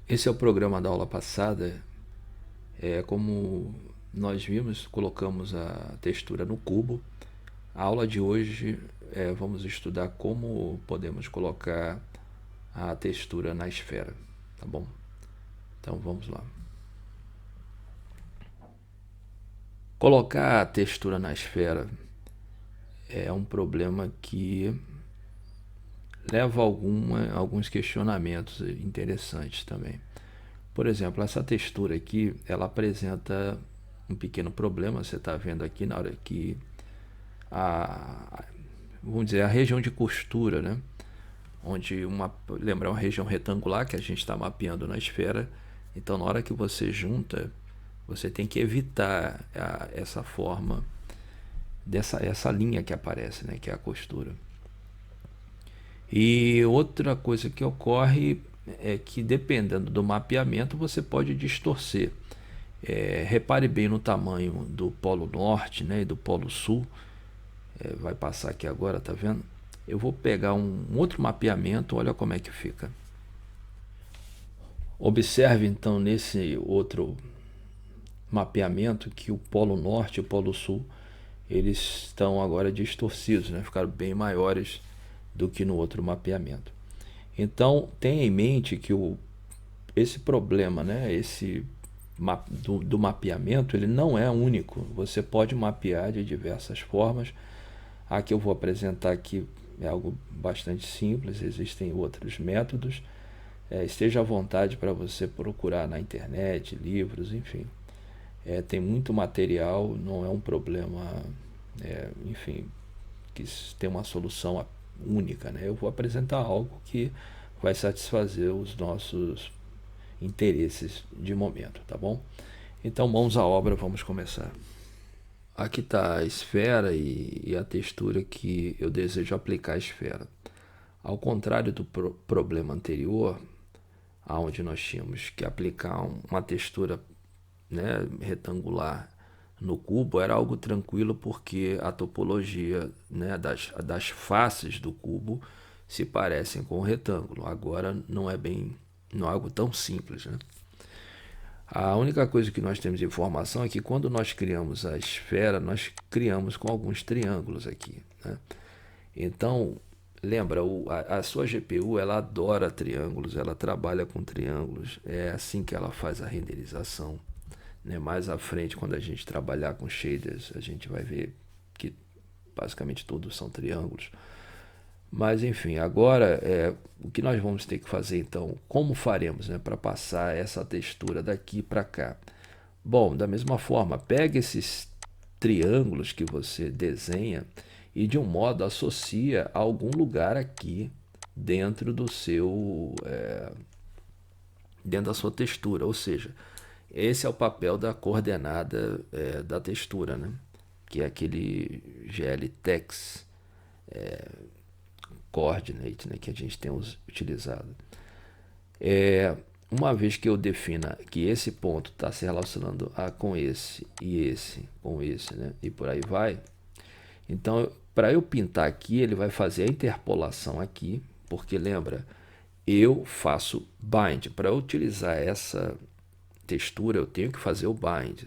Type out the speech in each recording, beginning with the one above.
Esse é o programa da aula passada. Como nós vimos, colocamos a textura no cubo. A aula de hoje vamos estudar como podemos colocar a textura na esfera, tá bom? Então vamos lá. Colocar a textura na esfera é um problema que leva a alguns questionamentos interessantes também. Por exemplo, essa textura aqui, ela apresenta um pequeno problema. Você está vendo aqui na hora que vamos dizer, a região de costura, né? Onde lembra uma região retangular que a gente está mapeando na esfera. Então, na hora que você junta, você tem que evitar essa forma essa linha que aparece, né? Que é a costura. E outra coisa que ocorre é que, dependendo do mapeamento, você pode distorcer. Repare bem no tamanho do polo norte, né, e do polo sul. Vai passar aqui agora, tá vendo? Eu vou pegar um outro mapeamento, olha como é que fica. Observe então nesse outro mapeamento que o polo norte e o polo sul eles estão agora distorcidos, né? Ficaram bem maiores do que no outro mapeamento. Então tenha em mente que esse problema, né, do mapeamento, ele não é único. Você pode mapear de diversas formas. A que eu vou apresentar aqui é algo bastante simples, existem outros métodos. Esteja à vontade para você procurar na internet, livros, enfim. Tem muito material, não é um problema, enfim, que tem uma solução única, né? Eu vou apresentar algo que vai satisfazer os nossos interesses de momento, tá bom? Então, mãos à obra, vamos começar. Aqui está a esfera e a textura que eu desejo aplicar à esfera. Ao contrário do problema anterior, onde nós tínhamos que aplicar uma textura, né, retangular no cubo, era algo tranquilo porque a topologia, né, das faces do cubo se parecem com o retângulo. Agora não é algo tão simples, né? A única coisa que nós temos de informação é que quando nós criamos a esfera, nós criamos com alguns triângulos aqui, né? Então, lembra, a sua GPU, ela adora triângulos, ela trabalha com triângulos, é assim que ela faz a renderização, né? Mais à frente, quando a gente trabalhar com shaders, a gente vai ver que basicamente todos são triângulos. Mas enfim, agora o que nós vamos ter que fazer então, como faremos, né, para passar essa textura daqui para cá? Bom, da mesma forma, pega esses triângulos que você desenha e de um modo associa a algum lugar aqui dentro do seu dentro da sua textura, ou seja, esse é o papel da coordenada da textura, né? Que é aquele GLTeX coordinate, né, que a gente tem utilizado. Uma vez que eu defina que esse ponto está se relacionando com esse e esse com esse, né, e por aí vai, então para eu pintar aqui, ele vai fazer a interpolação aqui, porque lembra, eu faço bind. Para utilizar essa textura, eu tenho que fazer o bind.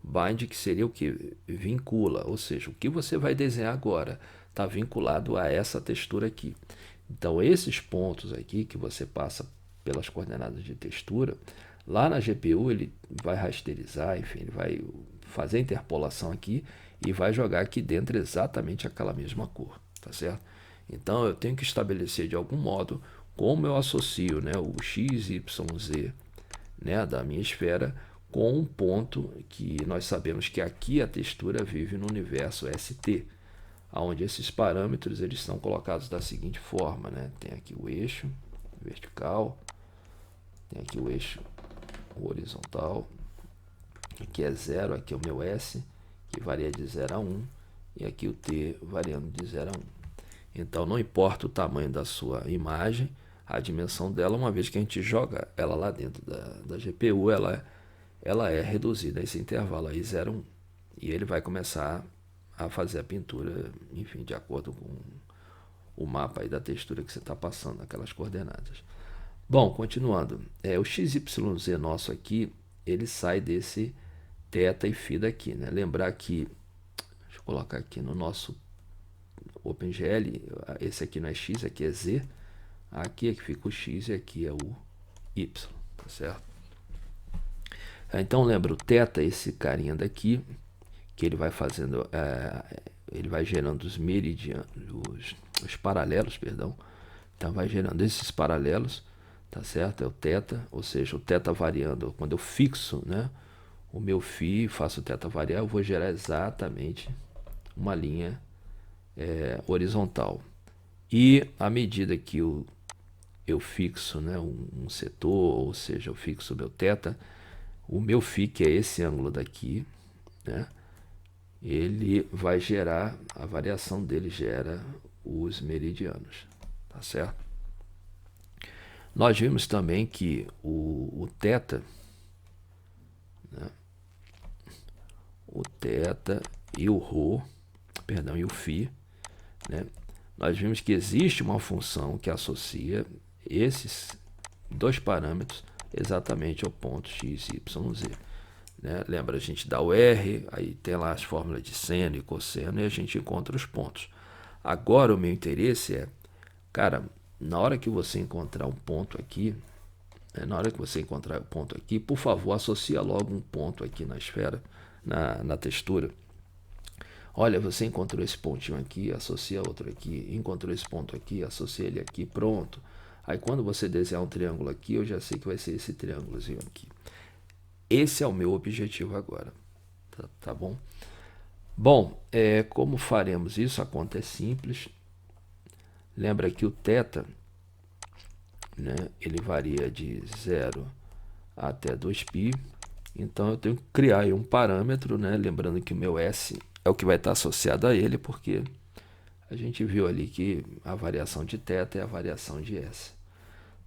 Bind, que seria o que? Vincula, ou seja, o que você vai desenhar agora está vinculado a essa textura aqui. Então, esses pontos aqui que você passa pelas coordenadas de textura, lá na GPU ele vai rasterizar, enfim, ele vai fazer a interpolação aqui e vai jogar aqui dentro exatamente aquela mesma cor, tá certo? Então, eu tenho que estabelecer de algum modo como eu associo, né, o x, y, z, né, da minha esfera com um ponto que nós sabemos que aqui a textura vive no universo ST, onde esses parâmetros eles são colocados da seguinte forma, né? Tem aqui o eixo vertical, tem aqui o eixo horizontal, aqui é 0, aqui é o meu S, que varia de 0 a 1, e aqui o T variando de 0 a 1. Então não importa o tamanho da sua imagem, a dimensão dela, uma vez que a gente joga ela lá dentro da GPU, ela é reduzida a esse intervalo aí 0 a 1. E ele vai começar a fazer a pintura, enfim, de acordo com o mapa aí da textura que você está passando, aquelas coordenadas. Bom, continuando, o XYZ nosso aqui, ele sai desse θ e φ daqui, né? Lembrar que, deixa eu colocar aqui no nosso OpenGL, esse aqui não é x, aqui é z, aqui é que fica o x e aqui é o y, tá certo? Então lembra o θ, esse carinha daqui, que ele vai fazendo, ele vai gerando os meridianos, os paralelos, perdão. Então vai gerando esses paralelos, tá certo? É o θ, ou seja, o θ variando. Quando eu fixo, né, o meu φ, faço o θ variar, eu vou gerar exatamente uma linha horizontal. E à medida que eu fixo, né, um setor, ou seja, eu fixo o meu θ, o meu φ, que é esse ângulo daqui, né, ele vai gerar, a variação dele gera os meridianos, tá certo? Nós vimos também que o θ, né, o θ e o ρ, perdão, e o φ, né, nós vimos que existe uma função que associa esses dois parâmetros exatamente ao ponto x, y, z. Né? Lembra, a gente dá o R, aí tem lá as fórmulas de seno e cosseno e a gente encontra os pontos. Agora o meu interesse é, cara, na hora que você encontrar um ponto aqui, por favor, associa logo um ponto aqui na esfera, na textura. Olha, você encontrou esse pontinho aqui, associa outro aqui, encontrou esse ponto aqui, associa ele aqui, pronto. Aí quando você desenhar um triângulo aqui, eu já sei que vai ser esse triângulozinho aqui. Esse é o meu objetivo agora, tá bom? Bom, como faremos isso? A conta é simples. Lembra que o θ, né, ele varia de 0 até 2π. Então eu tenho que criar aí um parâmetro, né? Lembrando que o meu S é o que vai estar associado a ele, porque a gente viu ali que a variação de θ é a variação de S.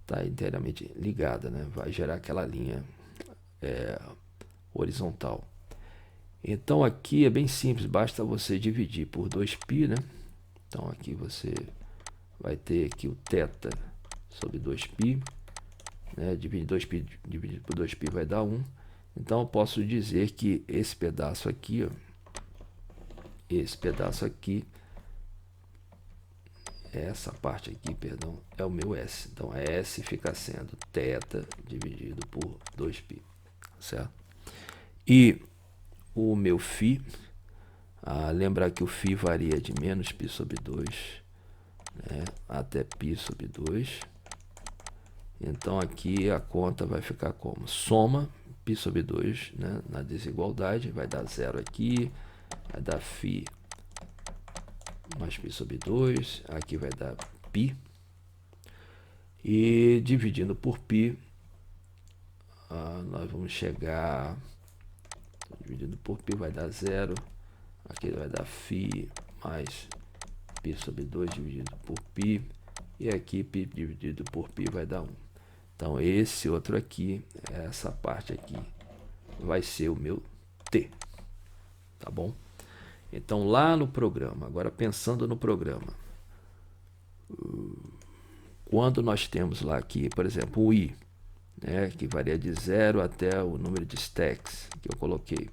Está inteiramente ligada, né? Vai gerar aquela linha horizontal. Então aqui é bem simples, basta você dividir por 2π, né? Então aqui você vai ter aqui o θ sobre 2π, né? Dividir 2π dividido por 2π vai dar 1. Então eu posso dizer que esse pedaço aqui, ó, essa parte aqui, perdão, é o meu S. Então S fica sendo θ dividido por 2π, certo? E o meu φ, lembrar que o φ varia de menos π sobre 2, né, até π sobre 2. Então aqui a conta vai ficar como? Soma π sobre 2, né, na desigualdade, vai dar 0 aqui, vai dar φ mais π sobre 2, aqui vai dar π. E dividindo por π, nós vamos chegar, dividindo por π vai dar 0, aqui vai dar φ mais π sobre 2 dividido por π, e aqui π dividido por π vai dar 1. Então esse outro aqui, essa parte aqui, vai ser o meu t, tá bom? Então lá no programa, agora pensando no programa, quando nós temos lá aqui, por exemplo, o i, né, que varia de 0 até o número de stacks que eu coloquei,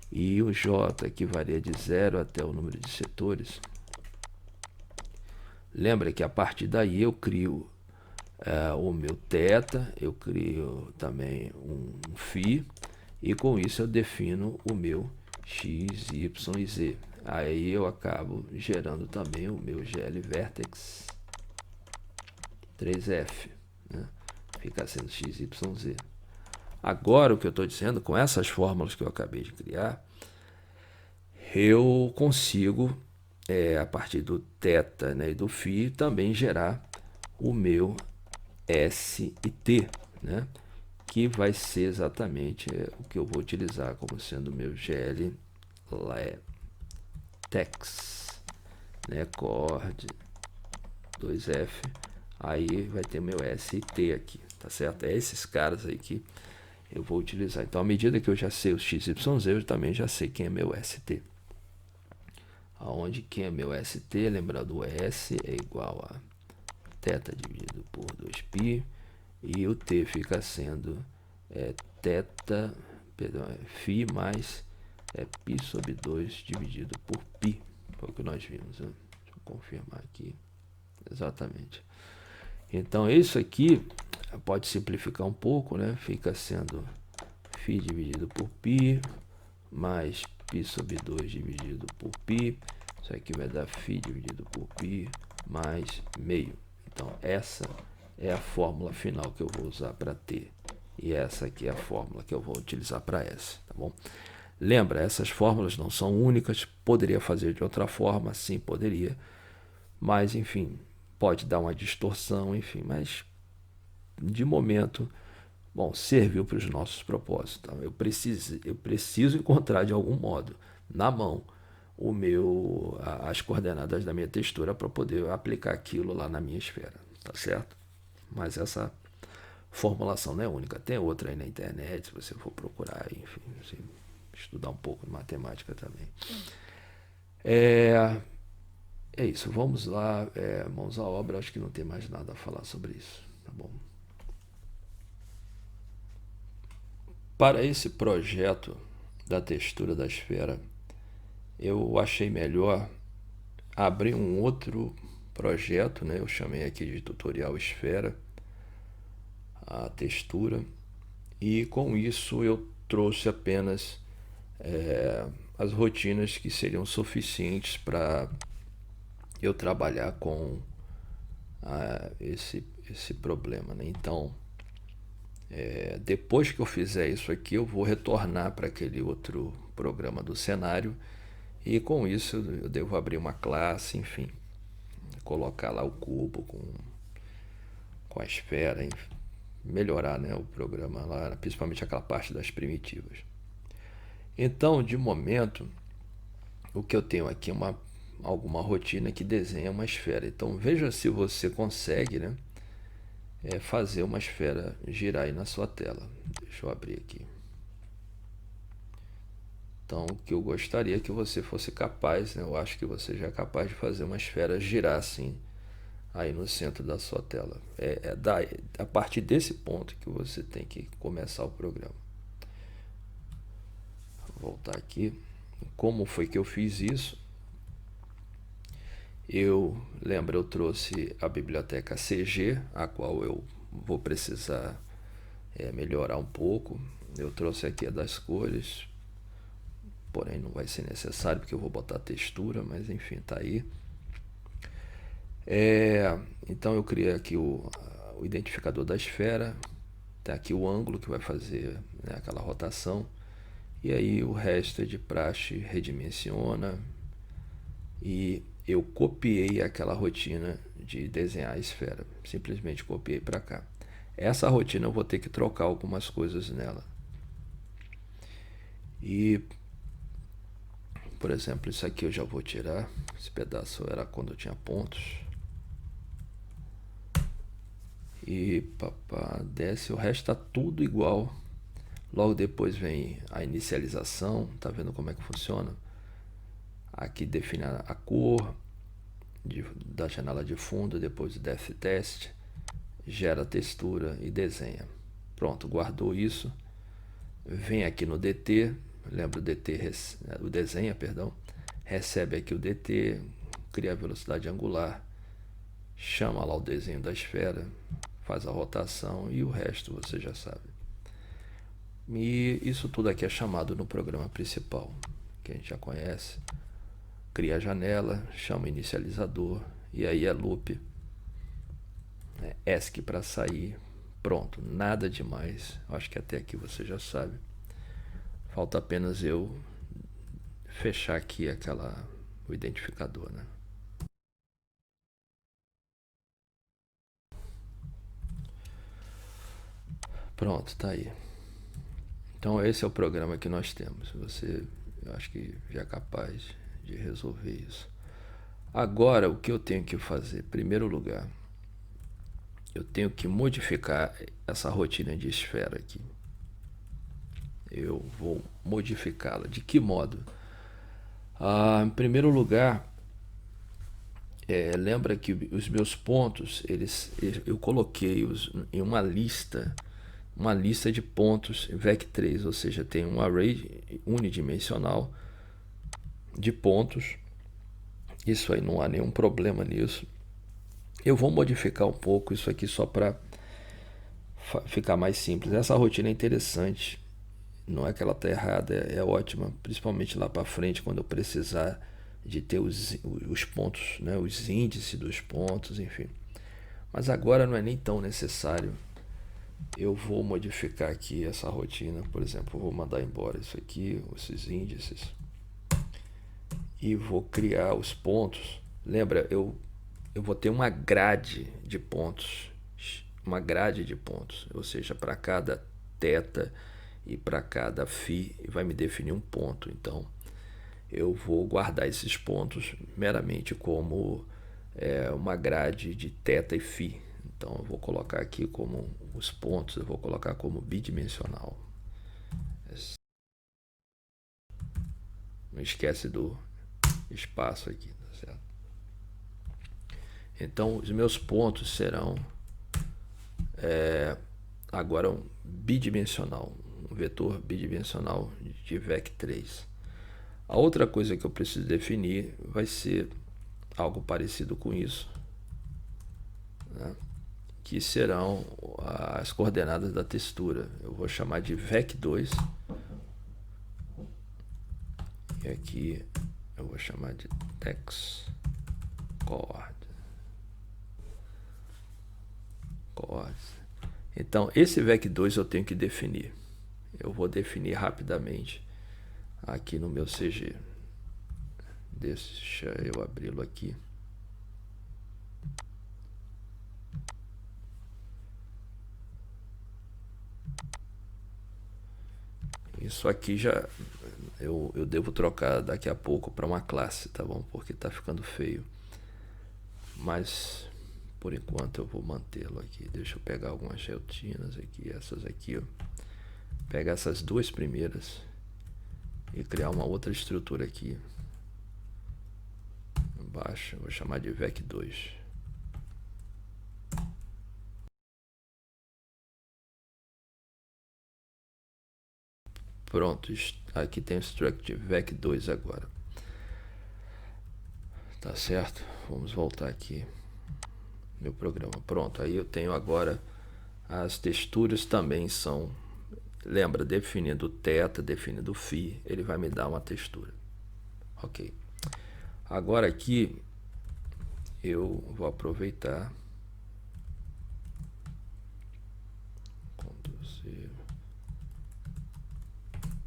e o j, que varia de 0 até o número de setores, lembra que a partir daí eu crio o meu θ, eu crio também um φ, e com isso eu defino o meu x, y e z. Aí eu acabo gerando também o meu GL Vertex 3F, né? Fica sendo x, y, z. Agora o que eu estou dizendo, com essas fórmulas que eu acabei de criar, eu consigo, a partir do θ, né, e do φ, também gerar o meu S e T, né, que vai ser exatamente o que eu vou utilizar como sendo o meu GL Tex, né, Cord 2F, aí vai ter meu S e T aqui, tá certo? É esses caras aí que eu vou utilizar. Então, à medida que eu já sei o x, y, z, eu também já sei quem é meu ST. Aonde quem é meu ST, lembrando, o S é igual a θ dividido por 2π, e o t fica sendo θ, perdão, φ mais π sobre 2 dividido por π. Foi o que nós vimos, né? Deixa eu confirmar aqui exatamente. Então isso aqui pode simplificar um pouco, né? Fica sendo φ dividido por π mais π sobre 2 dividido por π. Isso aqui vai dar φ dividido por π mais meio. Então essa é a fórmula final que eu vou usar para t. E essa aqui é a fórmula que eu vou utilizar para S, tá bom? Lembra, essas fórmulas não são únicas, poderia fazer de outra forma, sim, poderia, mas enfim, pode dar uma distorção, enfim, mas de momento, bom, serviu para os nossos propósitos. Então, eu preciso encontrar de algum modo, na mão, as coordenadas da minha textura para poder aplicar aquilo lá na minha esfera, tá certo? Mas essa formulação não é única, tem outra aí na internet, se você for procurar, enfim, você estudar um pouco de matemática também. É isso, vamos lá, mãos à obra, acho que não tem mais nada a falar sobre isso, tá bom? Para esse projeto da textura da esfera, eu achei melhor abrir um outro projeto, né? Eu chamei aqui de tutorial esfera, a textura, e com isso eu trouxe apenas as rotinas que seriam suficientes para eu trabalhar com esse problema, né? Então, depois que eu fizer isso aqui, eu vou retornar para aquele outro programa do cenário e com isso eu devo abrir uma classe, enfim, colocar lá o cubo com a esfera, enfim, melhorar, né, o programa lá, principalmente aquela parte das primitivas. Então, de momento, o que eu tenho aqui é alguma rotina que desenha uma esfera. Então, veja se você consegue, né, fazer uma esfera girar aí na sua tela. Deixa eu abrir aqui. Então, o que eu gostaria é que você fosse capaz, né, eu acho que você já é capaz de fazer uma esfera girar assim, aí no centro da sua tela. A partir desse ponto que você tem que começar o programa. Vou voltar aqui. Como foi que eu fiz isso? Eu trouxe a biblioteca CG, a qual eu vou precisar melhorar um pouco. Eu trouxe aqui a das cores, porém não vai ser necessário porque eu vou botar textura, mas enfim, tá aí. Então eu criei aqui o identificador da esfera, tem aqui o ângulo que vai fazer, né, aquela rotação, e aí o resto é de praxe, redimensiona, e eu copiei aquela rotina de desenhar a esfera, simplesmente copiei para cá. Essa rotina eu vou ter que trocar algumas coisas nela. E, por exemplo, isso aqui eu já vou tirar, esse pedaço era quando eu tinha pontos. E desce, o resto está tudo igual. Logo depois vem a inicialização, tá vendo como é que funciona? Aqui define a cor da janela de fundo, depois o depth test, gera a textura e desenha. Pronto, guardou isso. Vem aqui no DT, lembra o DT, o desenha, perdão, recebe aqui o DT, cria a velocidade angular, chama lá o desenho da esfera, faz a rotação e o resto você já sabe. E isso tudo aqui é chamado no programa principal, que a gente já conhece. Cria a janela, chama o inicializador, e aí é loop, ESC para sair. Pronto, nada demais. Acho que até aqui você já sabe. Falta apenas eu fechar aqui o identificador, né? Pronto, tá aí. Então esse é o programa que nós temos. Eu acho que já é capaz de resolver isso. Agora, o que eu tenho que fazer? Em primeiro lugar, eu tenho que modificar essa rotina de esfera aqui. Eu vou modificá-la. De que modo? Em primeiro lugar, lembra que os meus pontos, eu coloquei em uma lista de pontos vec3, ou seja, tem um array unidimensional de pontos. Isso aí não há nenhum problema nisso. Eu vou modificar um pouco isso aqui só para ficar mais simples. Essa rotina é interessante, não é que ela está errada, é ótima, principalmente lá para frente, quando eu precisar de ter os pontos, né, os índices dos pontos, enfim. Mas agora não é nem tão necessário. Eu vou modificar aqui essa rotina, por exemplo, eu vou mandar embora isso aqui, esses índices, e vou criar os pontos. Lembra, eu vou ter uma grade de pontos, ou seja, para cada θ e para cada φ vai me definir um ponto. Então eu vou guardar esses pontos meramente como uma grade de θ e φ. Então eu vou colocar aqui como os pontos, eu vou colocar como bidimensional. Não esquece do espaço aqui, tá certo? Então os meus pontos serão agora um bidimensional, um vetor bidimensional de vec3. A outra coisa que eu preciso definir vai ser algo parecido com isso, né? Que serão as coordenadas da textura. Eu vou chamar de vec2 e aqui eu vou chamar de text coord. Então esse vec2 eu tenho que definir. Eu vou definir rapidamente aqui no meu CG. Deixa eu abri-lo aqui. Isso aqui já eu devo trocar daqui a pouco para uma classe, tá bom? Porque tá ficando feio. Mas por enquanto eu vou mantê-lo aqui. Deixa eu pegar algumas rotinas aqui, essas aqui, ó. Pegar essas duas primeiras e criar uma outra estrutura aqui embaixo. Vou chamar de vec2. Pronto, aqui tem o struct vec2 agora. Tá certo? Vamos voltar aqui meu programa. Pronto, aí eu tenho agora as texturas também são, lembra, definindo θ, definindo φ, ele vai me dar uma textura. Ok. Agora aqui eu vou aproveitar,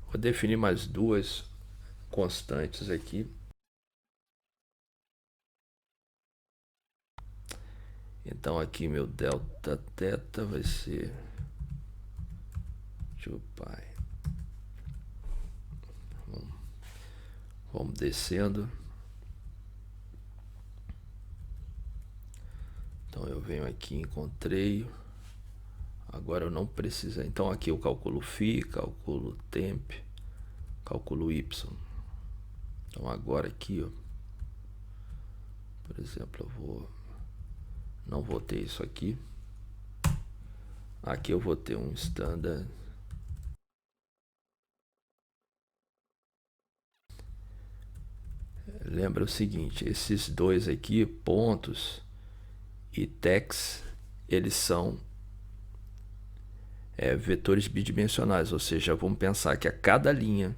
vou definir mais duas constantes aqui. Então aqui meu delta θ vai ser 2π. Vamos descendo. Então eu venho aqui, encontrei. Agora eu não preciso. Então aqui eu calculo φ, calculo temp, calculo y. Então agora aqui, ó, por exemplo, não vou ter isso aqui. Aqui eu vou ter um standard. Lembra o seguinte, esses dois aqui, pontos e text, eles são vetores bidimensionais, ou seja, vamos pensar que a cada linha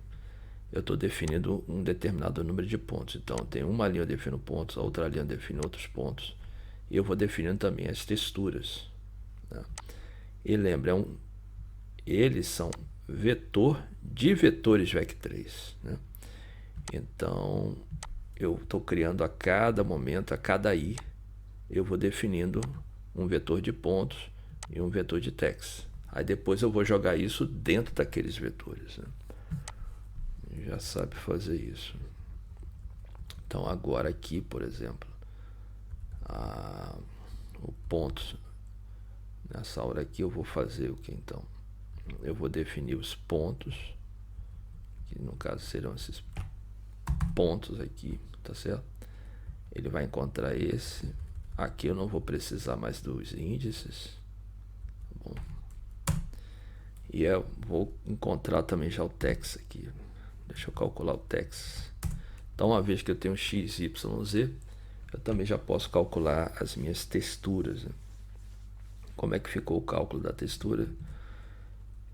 eu estou definindo um determinado número de pontos. Então tem uma linha eu defino pontos, a outra linha eu defino outros pontos, e eu vou definindo também as texturas, né? E lembra, eles são vetor de vetores vec3, né? Então eu estou criando a cada momento, a cada i, eu vou definindo um vetor de pontos e um vetor de text. Aí depois eu vou jogar isso dentro daqueles vetores, né? Já sabe fazer isso. Então agora aqui, por exemplo, o ponto, nessa hora aqui eu vou fazer o que então? Eu vou definir os pontos, que no caso serão esses pontos aqui, tá certo? ele vai encontrar esse. Aqui eu não vou precisar mais dos índices. Bom. E eu vou encontrar também já o tax aqui. Deixa eu calcular o tax. Então, uma vez que eu tenho x, y, z, eu também já posso calcular as minhas texturas, né? Como é que ficou o cálculo da textura?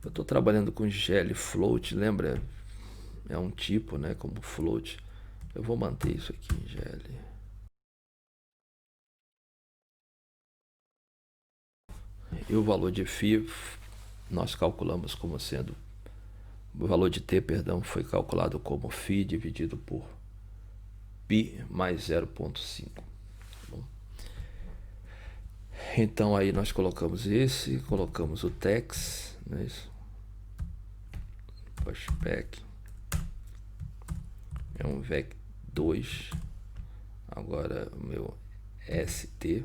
Eu estou trabalhando com GL float, lembra? É um tipo, né, como float. Eu vou manter isso aqui em GL. E o valor de φ nós calculamos como sendo, o valor de t, perdão, foi calculado como φ dividido por π mais 0,5. Então aí nós colocamos esse, colocamos o tax, não é isso? Pushback é um VEC2. Agora o meu ST.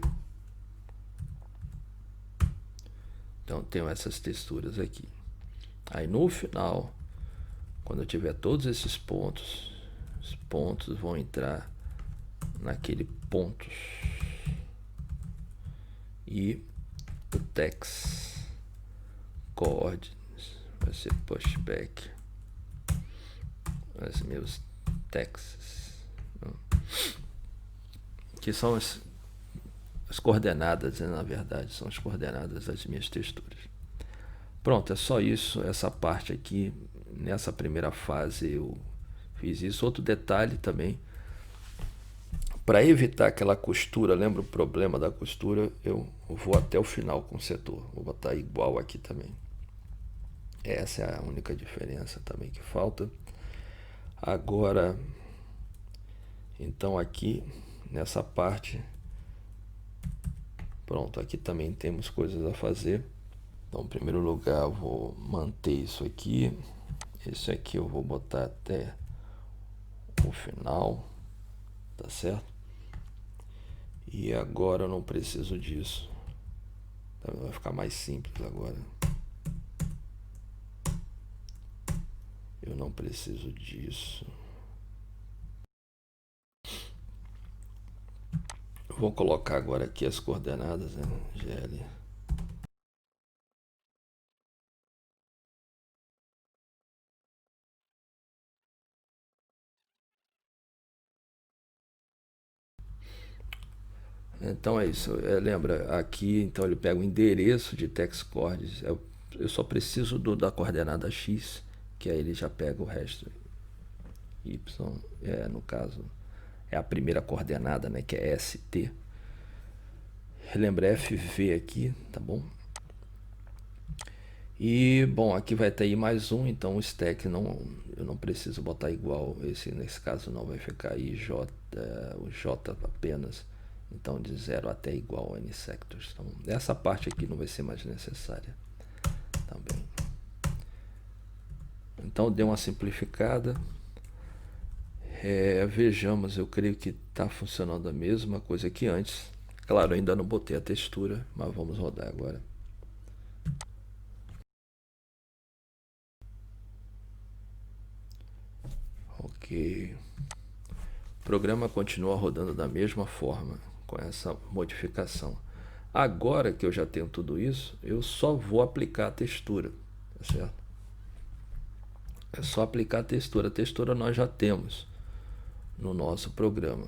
Então tenho essas texturas aqui. Aí no final, quando eu tiver todos esses pontos, os pontos vão entrar naquele pontos. E o text coordinates vai ser pushback. Os meus texts, que são as coordenadas, né, na verdade, são as coordenadas das minhas texturas. Pronto, é só isso, essa parte aqui. Nessa primeira fase eu fiz isso. Outro detalhe também, para evitar aquela costura, lembra o problema da costura? Eu vou até o final com o setor, vou botar igual aqui também. Essa é a única diferença também que falta. Agora, então aqui nessa parte, pronto, aqui também temos coisas a fazer. Então, em primeiro lugar, eu vou manter isso aqui. Esse aqui eu vou botar até o final, tá certo? E agora eu não preciso disso. Vai ficar mais simples agora. Eu não preciso disso. Eu vou colocar agora aqui as coordenadas, né? GL. Então é isso. Lembra, aqui então ele pega o endereço de TextCoords. Eu só preciso da coordenada X, que aí ele já pega o resto. Y, no caso, é a primeira coordenada, né, que é ST. Lembra FV aqui, tá bom? E, bom, aqui vai ter aí mais um, então o stack eu não preciso botar igual, nesse caso não vai ficar IJ, o J apenas. Então de 0 até igual a N-sectors. Então essa parte aqui não vai ser mais necessária também. Então deu uma simplificada. Vejamos, eu creio que está funcionando a mesma coisa que antes. Claro, ainda não botei a textura, mas vamos rodar agora. Ok. O programa continua rodando da mesma forma, com essa modificação. Agora que eu já tenho tudo isso, eu só vou aplicar a textura, tá certo? É só aplicar a textura. A textura nós já temos no nosso programa.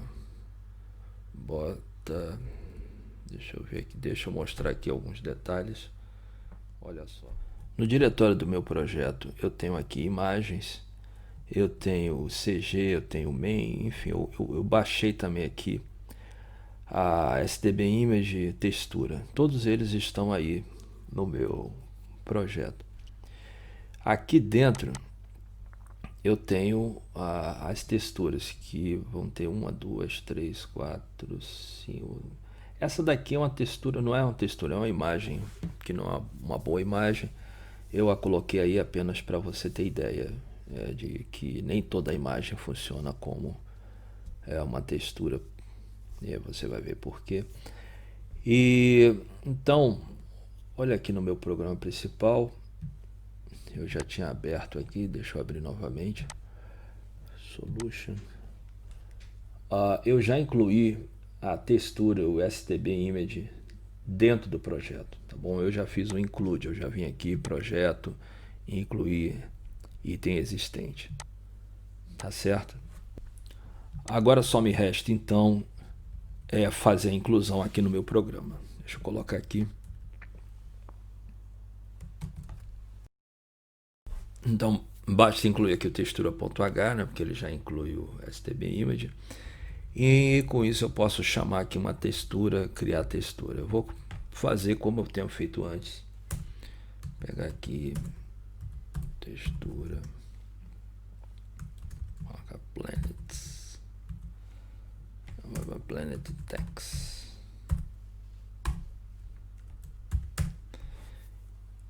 Bota... Deixa eu ver aqui, deixa eu mostrar aqui alguns detalhes. Olha só. No diretório do meu projeto, eu tenho aqui imagens, eu tenho CG, eu tenho main, enfim, eu baixei também aqui a STB Image textura. Todos eles estão aí no meu projeto. Aqui dentro eu tenho as texturas que vão ter 1, 2, 3, 4, 5. Essa daqui é uma textura, não é uma textura, é uma imagem, que não é uma boa imagem. Eu a coloquei aí apenas para você ter ideia de que nem toda imagem funciona como uma textura. E aí você vai ver por quê. E então, olha aqui no meu programa principal. Eu já tinha aberto aqui, deixa eu abrir novamente. Solution. Eu já incluí a textura, o STB Image, dentro do projeto, tá bom? Eu já fiz o include, eu já vim aqui, projeto, incluir item existente, tá certo? Agora só me resta então fazer a inclusão aqui no meu programa. Deixa eu colocar aqui. Então, basta incluir aqui o textura.h, né, porque ele já inclui o STB Image. E com isso eu posso chamar aqui uma textura, criar textura. Eu vou fazer como eu tenho feito antes. Pegar aqui, textura, marca planets, planet text.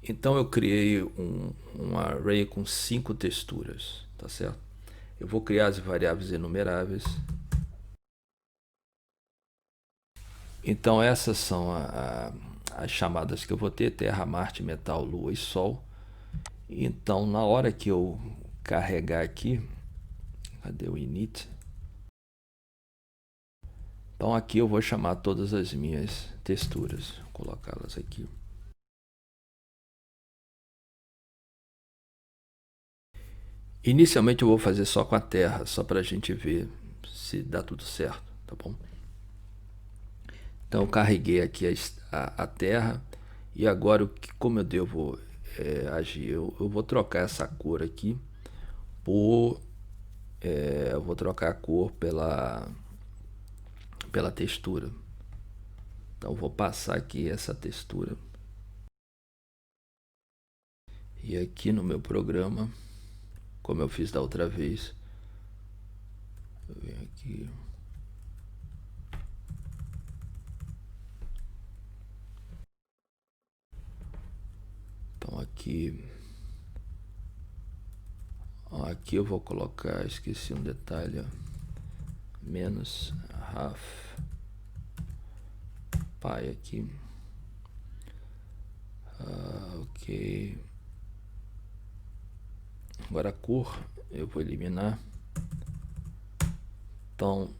Então eu criei um array com 5 texturas, tá certo? Eu vou criar as variáveis enumeráveis. Então essas são as chamadas que eu vou ter: Terra, Marte, Metal, Lua e Sol. Então na hora que eu carregar aqui, cadê o init? Então aqui eu vou chamar todas as minhas texturas, vou colocá-las aqui. Inicialmente eu vou fazer só com a Terra, só para a gente ver se dá tudo certo, tá bom? Então eu carreguei aqui a Terra e agora como eu devo agir? Eu vou trocar essa cor aqui por... eu vou trocar a cor pela textura. Então vou passar aqui essa textura. E aqui no meu programa, como eu fiz da outra vez, eu venho aqui... Então aqui eu vou colocar, esqueci um detalhe, ó, menos half pi aqui. Ok. Agora a cor eu vou eliminar. Então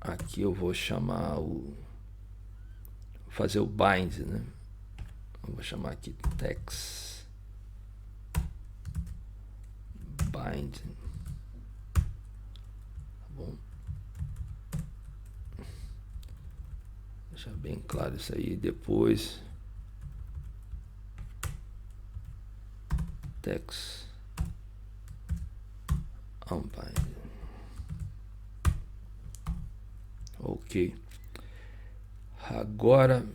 aqui eu vou chamar fazer o bind, né? Eu vou chamar aqui text bind, tá bom? Deixar bem claro isso aí. Depois text unbind. Ok. Agora,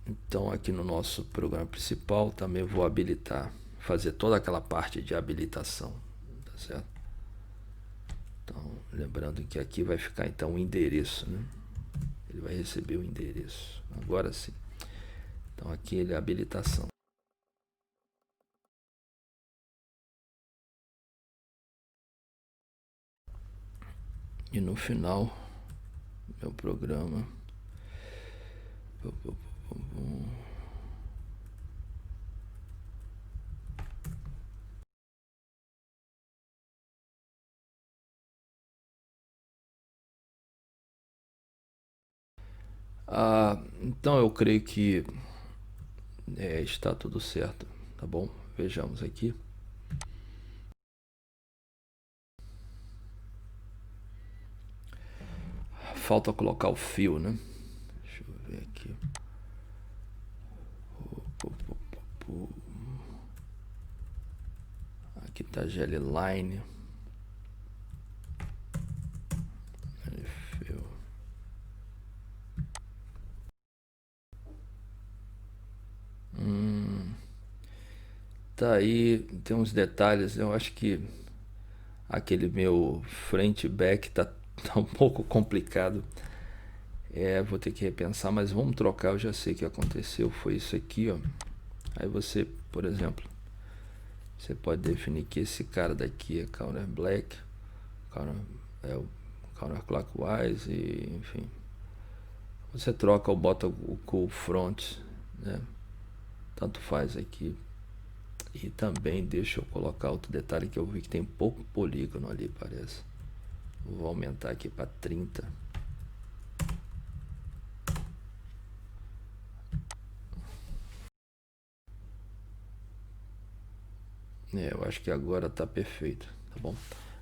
então aqui no nosso programa principal também vou habilitar, fazer toda aquela parte de habilitação, tá certo? Então, lembrando que aqui vai ficar então o endereço, né? Ele vai receber o endereço. Agora sim. Então aqui ele é habilitação. E no final, meu programa... então eu creio que está tudo certo, tá bom? Vejamos aqui. Falta colocar o fio, né? Deixa eu ver aqui. Aqui tá Jelly Line. Tá aí, tem uns detalhes. Eu acho que aquele meu frente back tá um pouco complicado. Vou ter que repensar, mas vamos trocar. Eu já sei o que aconteceu. Foi isso aqui, ó. Aí você, por exemplo, você pode definir que esse cara daqui é counter black, é o counter clockwise, e enfim. Você troca ou bota o cool front, né? Tanto faz aqui. E também deixa eu colocar outro detalhe que eu vi que tem pouco polígono ali, parece. Vou aumentar aqui para 30. Eu acho que agora tá perfeito, tá bom?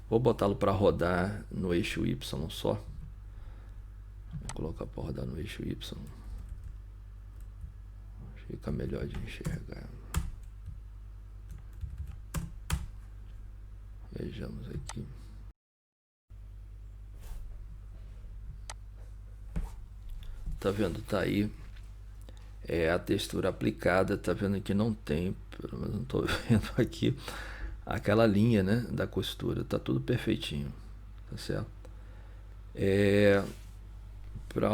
Vou botá-lo para rodar no eixo Y só. Vou colocar para rodar no eixo Y. Fica melhor de enxergar. Vejamos aqui. Tá vendo? Tá aí. É a textura aplicada. Tá vendo que não tem, pelo menos não tô vendo aqui, aquela linha, né, da costura. Tá tudo perfeitinho. Tá certo? Para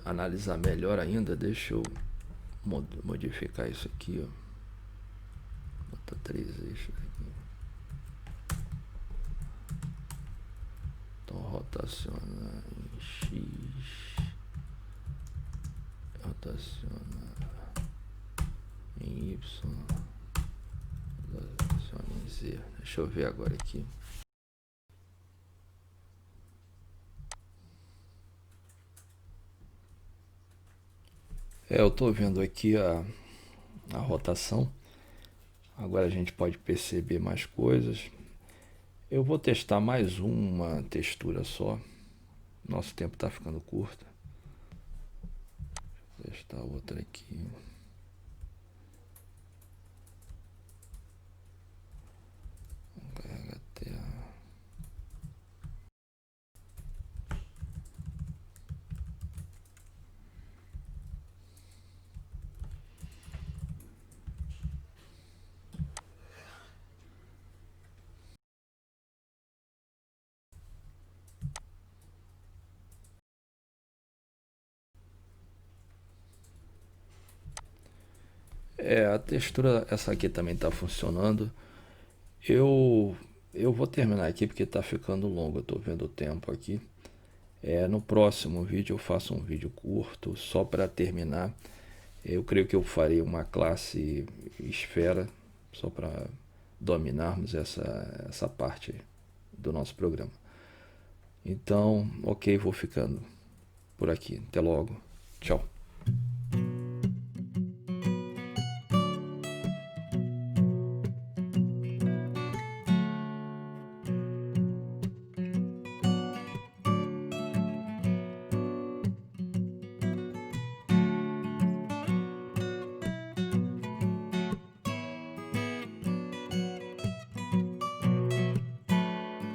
analisar melhor ainda, deixa eu modificar isso aqui, ó. Botar 3 eixos aqui. Então rotaciona em X, rotaciona em Y, rotaciona em Z. Deixa eu ver agora aqui. Eu tô vendo aqui a rotação. Agora a gente pode perceber mais coisas. Eu vou testar mais uma textura só. Nosso tempo está ficando curto. Vou testar outra aqui. Vamos carregar até a... a textura, essa aqui também está funcionando. Eu vou terminar aqui porque está ficando longo, eu estou vendo o tempo aqui. No próximo vídeo eu faço um vídeo curto, só para terminar. Eu creio que eu farei uma classe esfera, só para dominarmos essa parte do nosso programa. Então, ok, vou ficando por aqui. Até logo. Tchau.